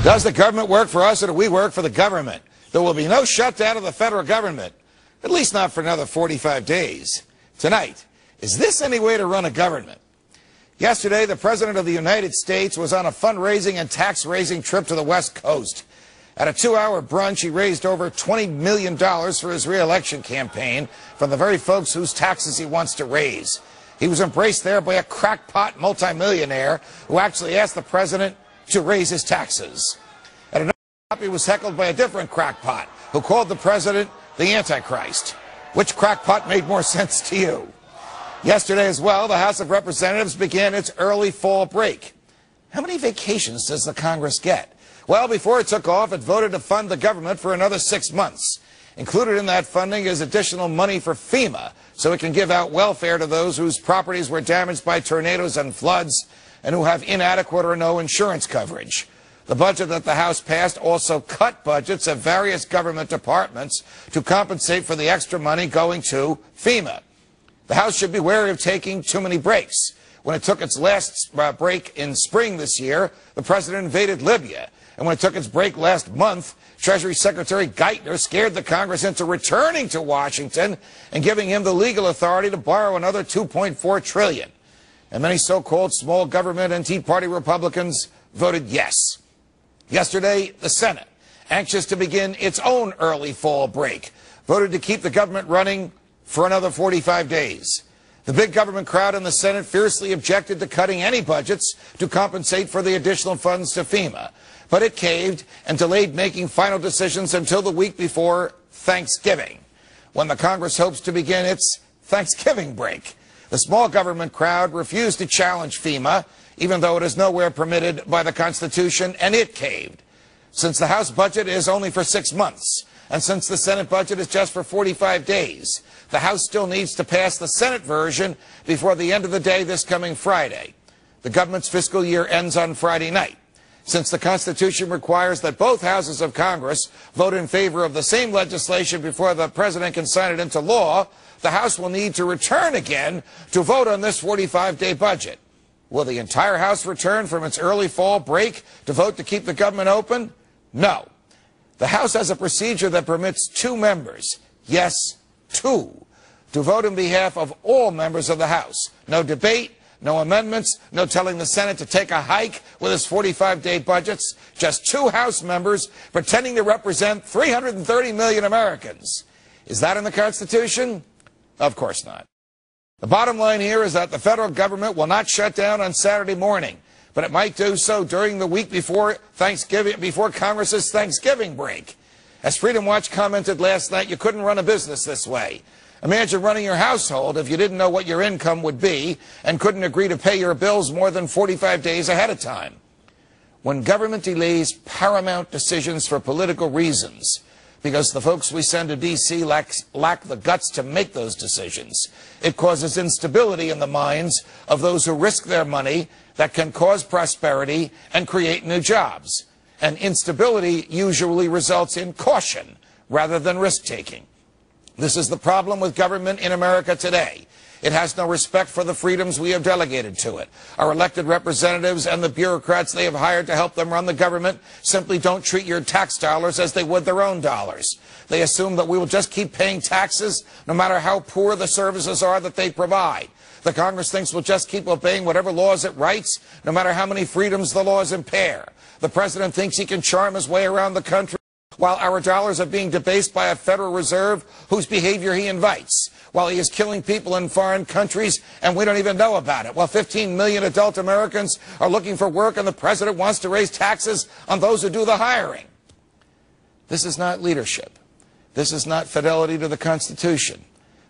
Does the government work for us or do we work for the government? There will be no shutdown of the federal government, at least not for another 45 days. Tonight, is this any way to run a government? Yesterday, the President of the United States was on a fundraising and tax-raising trip to the West Coast. At a 2-hour brunch, he raised over $20 million for his re-election campaign from the very folks whose taxes he wants to raise. He was embraced there by a crackpot multimillionaire who actually asked the president to raise his taxes. At another stop, he was heckled by a different crackpot who called the president the Antichrist. Which crackpot made more sense to you? Yesterday as well, the House of Representatives began its early fall break. How many vacations does the Congress get? Well, before it took off, it voted to fund the government for another 6 months. Included in that funding is additional money for FEMA, so it can give out welfare to those whose properties were damaged by tornadoes and floods and who have inadequate or no insurance coverage. The budget that the House passed also cut budgets of various government departments to compensate for the extra money going to FEMA. The House should be wary of taking too many breaks. When it took its last break in spring this year, the president invaded Libya. And when it took its break last month, Treasury Secretary Geithner scared the Congress into returning to Washington and giving him the legal authority to borrow another $2.4 trillion. And many so-called small government and Tea Party Republicans voted yes. Yesterday, the Senate, anxious to begin its own early fall break, voted to keep the government running for another 45 days. The big government crowd in the Senate fiercely objected to cutting any budgets to compensate for the additional funds to FEMA. But it caved and delayed making final decisions until the week before Thanksgiving, when the Congress hopes to begin its Thanksgiving break. The small government crowd refused to challenge FEMA, even though it is nowhere permitted by the Constitution, and it caved. Since the House budget is only for 6 months, and since the Senate budget is just for 45 days, the House still needs to pass the Senate version before the end of the day this coming Friday. The government's fiscal year ends on Friday night. Since the Constitution requires that both houses of Congress vote in favor of the same legislation before the president can sign it into law, the House will need to return again to vote on this 45-day budget. Will the entire House return from its early fall break to vote to keep the government open? No. The House has a procedure that permits 2 members, yes, 2, to vote in behalf of all members of the House. No debate, no amendments, no telling the Senate to take a hike with its 45-day budgets. Just 2 House members pretending to represent 330 million Americans. Is that in the Constitution? Of course not. The bottom line here is that the federal government will not shut down on Saturday morning, but it might do so during the week before Thanksgiving, before Congress's Thanksgiving break. As Freedom Watch commented last night, you couldn't run a business this way. Imagine running your household if you didn't know what your income would be and couldn't agree to pay your bills more than 45 days ahead of time. When government delays paramount decisions for political reasons, because the folks we send to D.C. lack the guts to make those decisions, it causes instability in the minds of those who risk their money that can cause prosperity and create new jobs. And instability usually results in caution rather than risk-taking. This is the problem with government in America today. It has no respect for the freedoms we have delegated to it. Our elected representatives and the bureaucrats they have hired to help them run the government simply don't treat your tax dollars as they would their own dollars. They assume that we will just keep paying taxes no matter how poor the services are that they provide. The Congress thinks we'll just keep obeying whatever laws it writes, no matter how many freedoms the laws impair. The president thinks he can charm his way around the country while our dollars are being debased by a Federal Reserve whose behavior he invites, while he is killing people in foreign countries and we don't even know about it, while 15 million adult Americans are looking for work and the president wants to raise taxes on those who do the hiring. This is not leadership. This is not fidelity to the Constitution.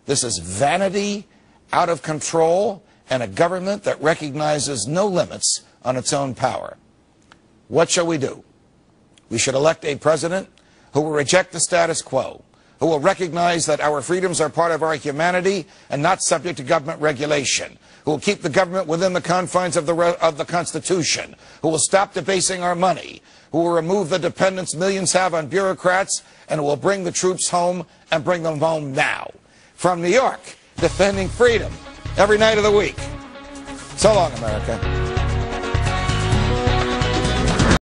This is vanity, out of control, and a government that recognizes no limits on its own power. What shall we do? We should elect a president who will reject the status quo, who will recognize that our freedoms are part of our humanity and not subject to government regulation, who will keep the government within the confines of the Constitution, who will stop debasing our money, who will remove the dependence millions have on bureaucrats, and who will bring the troops home and bring them home now. From New York, defending freedom every night of the week. So long, America.